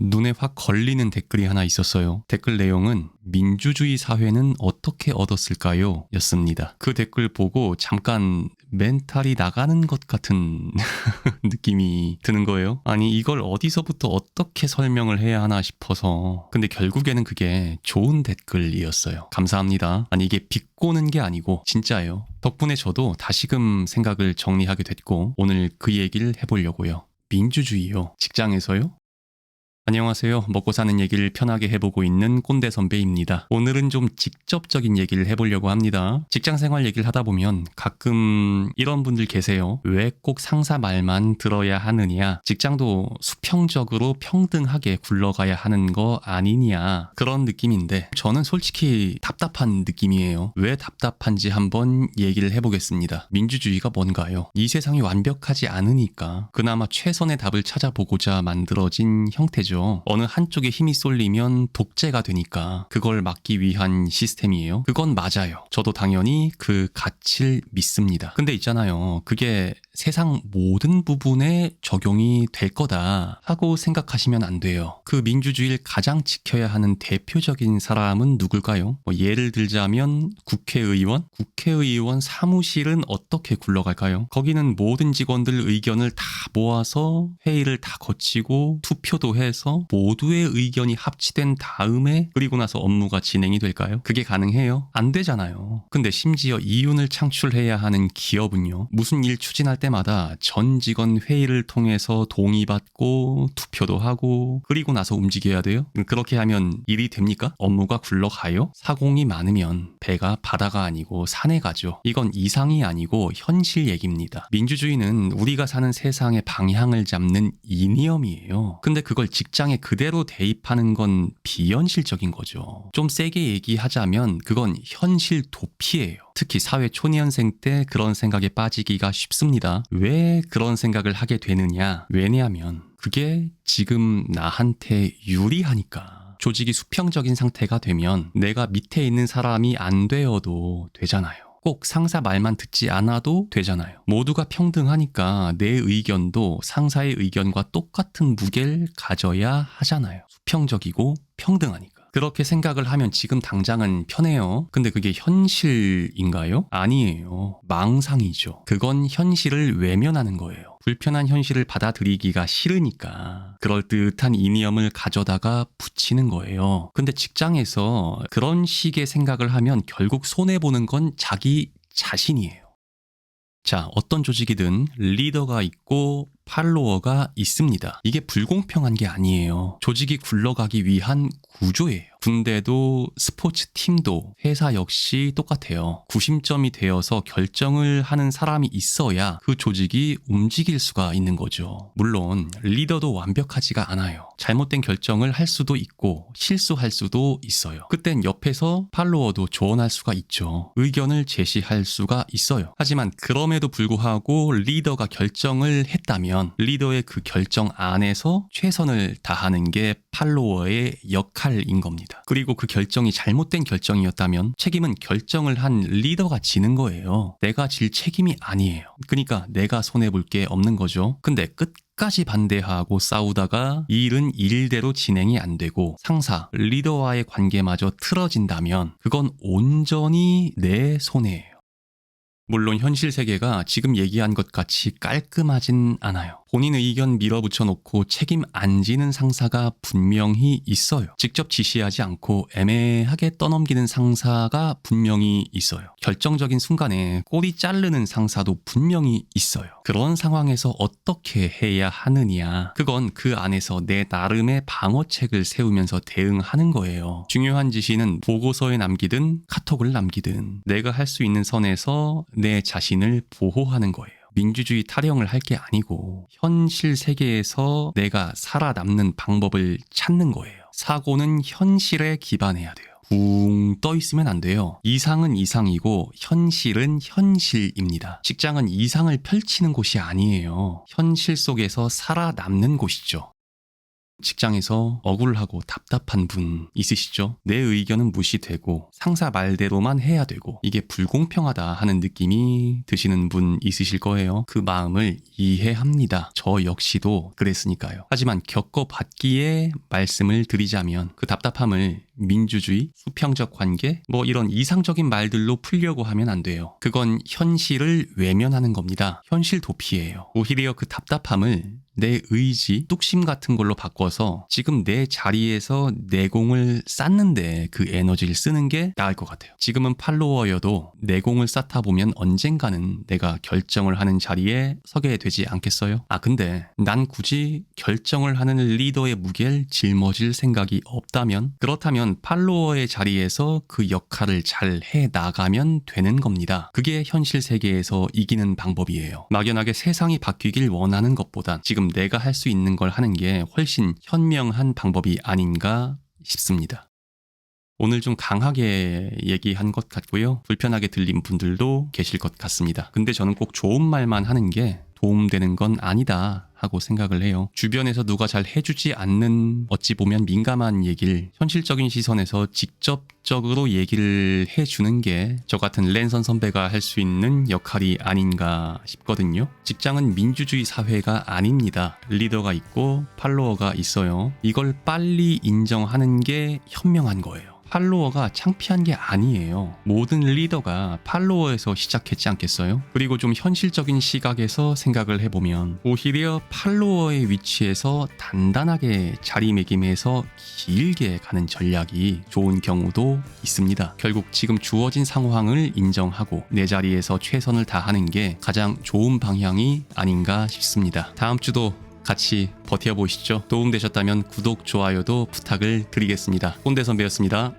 눈에 확 걸리는 댓글이 하나 있었어요. 댓글 내용은 민주주의 사회는 어떻게 얻었을까요? 였습니다. 그 댓글 보고 잠깐 멘탈이 나가는 것 같은 느낌이 드는 거예요. 아니 이걸 어디서부터 어떻게 설명을 해야 하나 싶어서. 근데 결국에는 그게 좋은 댓글이었어요. 감사합니다. 아니 이게 비꼬는 게 아니고 진짜예요. 덕분에 저도 다시금 생각을 정리하게 됐고 오늘 그 얘기를 해보려고요. 민주주의요? 직장에서요? 안녕하세요. 먹고 사는 얘기를 편하게 해보고 있는 꼰대 선배입니다. 오늘은 좀 직접적인 얘기를 해보려고 합니다. 직장생활 얘기를 하다 보면 가끔 이런 분들 계세요. 왜 꼭 상사 말만 들어야 하느냐? 직장도 수평적으로 평등하게 굴러가야 하는 거 아니냐? 그런 느낌인데 저는 솔직히 답답한 느낌이에요. 왜 답답한지 한번 얘기를 해보겠습니다. 민주주의가 뭔가요? 이 세상이 완벽하지 않으니까 그나마 최선의 답을 찾아보고자 만들어진 형태죠. 어느 한쪽에 힘이 쏠리면 독재가 되니까 그걸 막기 위한 시스템이에요. 그건 맞아요. 저도 당연히 그 가치를 믿습니다. 근데 있잖아요. 그게 세상 모든 부분에 적용이 될 거다 하고 생각하시면 안 돼요. 그 민주주의를 가장 지켜야 하는 대표적인 사람은 누굴까요? 예를 들자면 국회의원? 국회의원 사무실은 어떻게 굴러갈까요? 거기는 모든 직원들 의견을 다 모아서 회의를 다 거치고 투표도 해서 모두의 의견이 합치된 다음에 그리고 나서 업무가 진행이 될까요? 그게 가능해요? 안 되잖아요. 근데 심지어 이윤을 창출해야 하는 기업은요. 무슨 일 추진할 때마다 전 직원 회의를 통해서 동의받고 투표도 하고 그리고 나서 움직여야 돼요? 그렇게 하면 일이 됩니까? 업무가 굴러가요? 사공이 많으면 배가 바다가 아니고 산에 가죠. 이건 이상이 아니고 현실 얘기입니다. 민주주의는 우리가 사는 세상의 방향을 잡는 이념이에요. 근데 그걸 직장에 그대로 대입하는 건 비현실적인 거죠. 좀 세게 얘기하자면 그건 현실 도피예요. 특히 사회 초년생 때 그런 생각에 빠지기가 쉽습니다. 왜 그런 생각을 하게 되느냐? 왜냐하면 그게 지금 나한테 유리하니까. 조직이 수평적인 상태가 되면 내가 밑에 있는 사람이 안 되어도 되잖아요. 꼭 상사 말만 듣지 않아도 되잖아요. 모두가 평등하니까 내 의견도 상사의 의견과 똑같은 무게를 가져야 하잖아요. 수평적이고 평등하니까. 그렇게 생각을 하면 지금 당장은 편해요. 근데 그게 현실인가요? 아니에요. 망상이죠. 그건 현실을 외면하는 거예요. 불편한 현실을 받아들이기가 싫으니까 그럴듯한 이념을 가져다가 붙이는 거예요. 근데 직장에서 그런 식의 생각을 하면 결국 손해보는 건 자기 자신이에요. 자, 어떤 조직이든 리더가 있고 팔로워가 있습니다. 이게 불공평한 게 아니에요. 조직이 굴러가기 위한 구조예요. 군대도 스포츠 팀도 회사 역시 똑같아요. 구심점이 되어서 결정을 하는 사람이 있어야 그 조직이 움직일 수가 있는 거죠. 물론 리더도 완벽하지가 않아요. 잘못된 결정을 할 수도 있고 실수할 수도 있어요. 그땐 옆에서 팔로워도 조언할 수가 있죠. 의견을 제시할 수가 있어요. 하지만 그럼에도 불구하고 리더가 결정을 했다면 리더의 그 결정 안에서 최선을 다하는 게 팔로워의 역할인 겁니다. 그리고 그 결정이 잘못된 결정이었다면 책임은 결정을 한 리더가 지는 거예요. 내가 질 책임이 아니에요. 그러니까 내가 손해볼 게 없는 거죠. 근데 끝까지 반대하고 싸우다가 일은 일대로 진행이 안 되고 상사, 리더와의 관계마저 틀어진다면 그건 온전히 내 손해예요. 물론 현실 세계가 지금 얘기한 것 같이 깔끔하진 않아요. 본인 의견 밀어붙여 놓고 책임 안 지는 상사가 분명히 있어요. 직접 지시하지 않고 애매하게 떠넘기는 상사가 분명히 있어요. 결정적인 순간에 꼬리 자르는 상사도 분명히 있어요. 그런 상황에서 어떻게 해야 하느냐. 그건 그 안에서 내 나름의 방어책을 세우면서 대응하는 거예요. 중요한 지시는 보고서에 남기든 카톡을 남기든 내가 할 수 있는 선에서 내 자신을 보호하는 거예요. 민주주의 타령을 할 게 아니고 현실 세계에서 내가 살아남는 방법을 찾는 거예요. 사고는 현실에 기반해야 돼요. 붕 떠 있으면 안 돼요. 이상은 이상이고 현실은 현실입니다. 직장은 이상을 펼치는 곳이 아니에요. 현실 속에서 살아남는 곳이죠. 직장에서 억울하고 답답한 분 있으시죠? 내 의견은 무시되고 상사 말대로만 해야 되고 이게 불공평하다 하는 느낌이 드시는 분 있으실 거예요. 그 마음을 이해합니다. 저 역시도 그랬으니까요. 하지만 겪어봤기에 말씀을 드리자면 그 답답함을 민주주의, 수평적 관계, 뭐 이런 이상적인 말들로 풀려고 하면 안 돼요. 그건 현실을 외면하는 겁니다. 현실 도피예요. 오히려 그 답답함을 내 의지, 뚝심 같은 걸로 바꿔서 지금 내 자리에서 내공을 쌓는데 그 에너지를 쓰는 게 나을 것 같아요. 지금은 팔로워여도 내공을 쌓다 보면 언젠가는 내가 결정을 하는 자리에 서게 되지 않겠어요? 근데 난 굳이 결정을 하는 리더의 무게를 짊어질 생각이 없다면, 그렇다면 팔로워의 자리에서 그 역할을 잘 해나가면 되는 겁니다. 그게 현실 세계에서 이기는 방법이에요. 막연하게 세상이 바뀌길 원하는 것보단 지금 내가 할 수 있는 걸 하는 게 훨씬 현명한 방법이 아닌가 싶습니다. 오늘 좀 강하게 얘기한 것 같고요. 불편하게 들린 분들도 계실 것 같습니다. 근데 저는 꼭 좋은 말만 하는 게 도움되는 건 아니다 하고 생각을 해요. 주변에서 누가 잘 해주지 않는 어찌 보면 민감한 얘기를 현실적인 시선에서 직접적으로 얘기를 해주는 게 저 같은 랜선 선배가 할 수 있는 역할이 아닌가 싶거든요. 직장은 민주주의 사회가 아닙니다. 리더가 있고 팔로워가 있어요. 이걸 빨리 인정하는 게 현명한 거예요. 팔로워가 창피한 게 아니에요. 모든 리더가 팔로워에서 시작했지 않겠어요? 그리고 좀 현실적인 시각에서 생각을 해보면 오히려 팔로워의 위치에서 단단하게 자리매김해서 길게 가는 전략이 좋은 경우도 있습니다. 결국 지금 주어진 상황을 인정하고 내 자리에서 최선을 다하는 게 가장 좋은 방향이 아닌가 싶습니다. 다음 주도 같이 버텨보시죠. 도움되셨다면 구독, 좋아요도 부탁을 드리겠습니다. 꼰대 선배였습니다.